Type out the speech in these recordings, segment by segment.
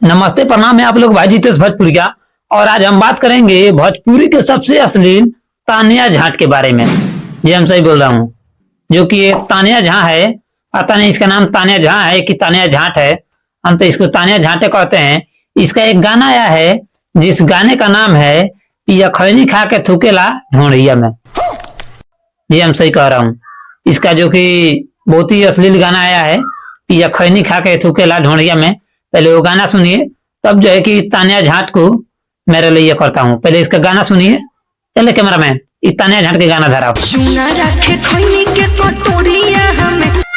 नमस्ते, प्रणाम है आप लोग। भाई जितेश भोजपुरी का। और आज हम बात करेंगे भोजपुरी के सबसे अश्लील तानिया झाट के बारे में। जी हम सही बोल रहा हूँ। जो कि एक तानिया झा है, पता नहीं इसका नाम तानिया झा है कि तानिया झाट है। हम तो इसको तानिया झाटे कहते हैं। इसका एक गाना आया है जिस गाने का नाम है पिया खैनी खा के थूकेला ढोंढिया में। जी हम सही कह रहा हूँ। इसका जो कि बहुत ही अश्लील गाना आया है, पिया खैनी खा के थूकेला ढोंढिया में। पहले वो गाना सुनिए, तब जो है कि तानिया झाट को मेरे लिए ये करता हूँ। पहले इसका गाना सुनिए। चले कैमरामैन, इस तानिया झाट के गाना धराओ।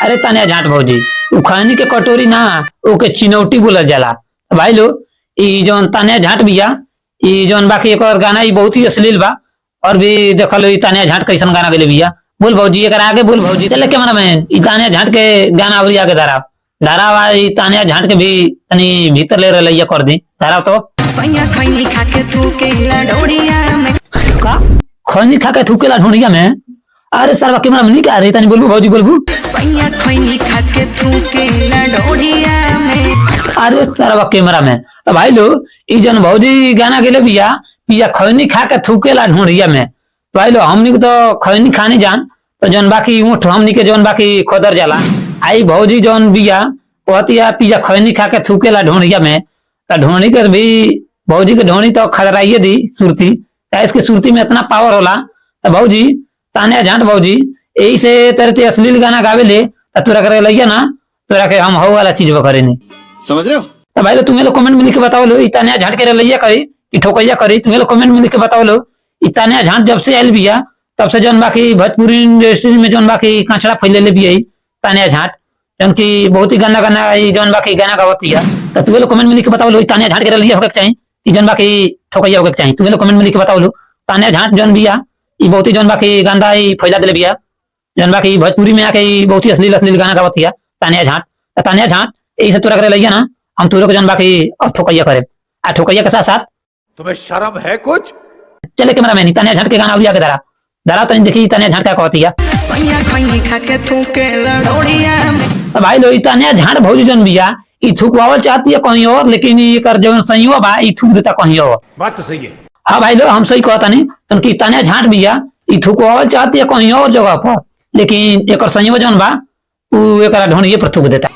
अरे तानिया झाट भौजी, उ खैनी के कटोरी ना, ओके चिनौटी बोलल जाला। भाई लोग, ई जौन तानिया झाट बिया, ई जौन बाकी एक और गाना ई बहुत ही अश्लील बा। और भी देख लो ई तानिया झाट कैसन गाना गेले बिया। बोल भौजी, एक आगे बोल भौजी। चले कैमरामैन, ई तानिया झाट के गाना और आगे धराओ। धारावा ई तानिया झाट के भी तनी भीतर ले रही कर दी। धाराव तो खैनी खा के थूकेला ढोंढिया में। अरे सर कैमरा में नहीं क्या रही, तनी बोलबू भौजी, बोलबू। खैनी खा के थूकेला ढोंढिया में। अरे सर कैमरा में भाई लोग, ई जन भौजी गाना गेले बिया पिया खैनी खा के थूकेला ढोंढिया में। भाई लोग, हमनी के तो खैनी खानी जान, तो जन बाकी ऊँट हमनी के जौन बाकी खोदर जाला। आई भौजी जौन बिया कहतिया पिया खैनी खा के थूकेला ढोंढिया में। तो ढोंढी के भी भौजी के ढोंढी तो खदराइए दी सुरती। इसके सुरती में इतना पावर होला। तो भौजी तानिया झाट भौजी, यही से तेरे अश्लील गाना गावे ले, तो तोरा करे लइया ना, तोरा के हम हो वाला चीज करे नहीं, समझ रहे हो। तो भाई लोग, तुम्हें लोग कमेंट में लिख के बताओ लो, तानिया झाट के लइया करी कि ठोकैया करी। तुम्हें लोग कमेंट में लिख के बताओ लो, तानिया झाट जब से आयल बिया तब से जौन बाकी भोजपुरी इंडस्ट्री में जौन बाकी कचड़ा फैले भी तानिया झाट, जौन की बहुत ही गाना गाना जौन बाकी गाना गावती है। तो तुम्हें लोग कमेंट में लिख के बताओ लो, तानिया झाट के लिए होके चाहिए कि जौन बाकी ठोकैया होके चाहिए। तुम्हें लोग कमेंट में लिख के बताओ लो, तानिया झाट जौन बिया ई बहुत ही जौन बाकी गंदा ही फैला दिले बिया। जौन बाकी भोजपुरी में आके बहुत ही अश्लील अश्लील गाना गावती है तानिया झाट। तानिया झाट यही से तोरा करे लइया ना, हम तोरे को जौन बाकी अब ठोकैया करे। आ ठोकैया के साथ साथ तुम्हें शर्म है कुछ? चले कैमरा मैन, तानिया झाट के गाना उलिया के धरा धरा तो देखी तानिया झाट क्या कहती है। भाई लोग, तानिया झाट भौजी जौन बिया ई थूकवावल चाहती है कहीं और, लेकिन ये कर जौन सहीवा बा ई थूक देता कहीं और। बात तो सही है। हाँ भाई लोग, हम सही कहता नहीं। तो तानिया झाट बिया ई थूकवावल चाहती है कहीं और जगह पर, लेकिन एक सहीवा जौन बा उ एक ढोंढिए पर थूक देता।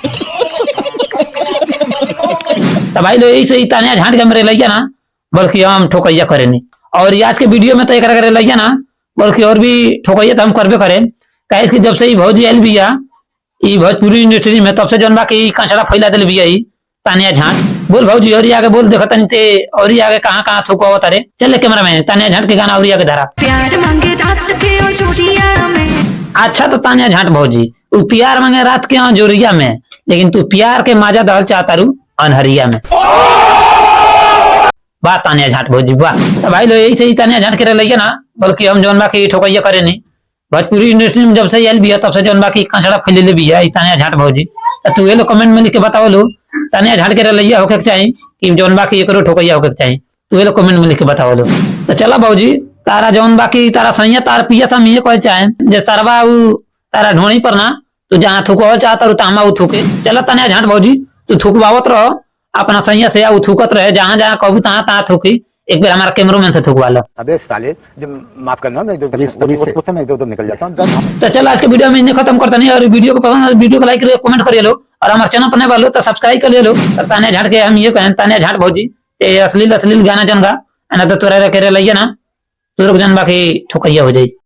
तो भाई लोग, यही से तानिया झाट के मेरे लइया ना, बल्कि हम ठोकैया करे नहीं। और आज के वीडियो में तो एक करे लइया ना, बल्कि और भी ठोकैया तो हम करबे करें। कहे कि जब से भौजी आयल बिया ई भोजपुरी इंडस्ट्री में, तब से जौन बाकी कचड़ा फैला दिल बिया ई तानिया झाट। बोल भौजी, और आगे बोल, देखा तनी ते और आगे कहाँ कहाँ थूकवा तारे। चल कैमरा मैन, तानिया झाट के गाना और आगे धरा। प्यार मांगे रात के जोरिया में। अच्छा तो तानिया झाट भौजी, तू प्यार मांगे रात के जोरिया में, लेकिन तू प्यार के माजा दहल चाहता रू अनहरिया में। वाह तानिया झाट भौजी वाह। तो भाई लोग, यही से तानिया झाट के लइया ना, बल्कि हम जौन बाकी ठोकैया करे नहीं। भोजपुरी इंडस्ट्री में जब से आयल बिया तब से जौन बाकी कचड़ा फैले बिया तानिया झाट भौजी। तो तू लोग कमेंट में लिख के बताओ लो, तानिया झाट के लइया होके चाहिए कि जौन बाकी एकरो ठोकैया होके चाहिए। तू लोग कमेंट में लिख के बताओ लो। तो चला भौजी, तारा जौन बाकी तारा सैया तार पिया सब ये कहे चाहे जे सरवा उ तारा ढोणी पर ना, तू जहाँ थूकवावल चाहता रू तामा उ थूके। चला तानिया झाट भौजी, तू थूकवावत रहो अपना सैया से, उ थूकत रहे जहाँ जहाँ कहू तहाँ तहाँ थूकी। एक बार हमारा कैमरामैन से थूकवा लो। अबे साले, जब माफ करना, मैं इधर निकल जाता हूँ। तो चलो आज के वीडियो में इन्हें खत्म करता नहीं। और वीडियो को पसंद, वीडियो को लाइक करिए, कमेंट करिए लो, और हमारे चैनल पर नए वालों तो सब्सक्राइब कर ले लो। तानिया झाट के हम ये कहें, तानिया झाट भौजी अश्लील अश्लील गाना जन गा, तो तोरा करे लइया ना, तोरे को जन बाकी ठोकैया हो जाए।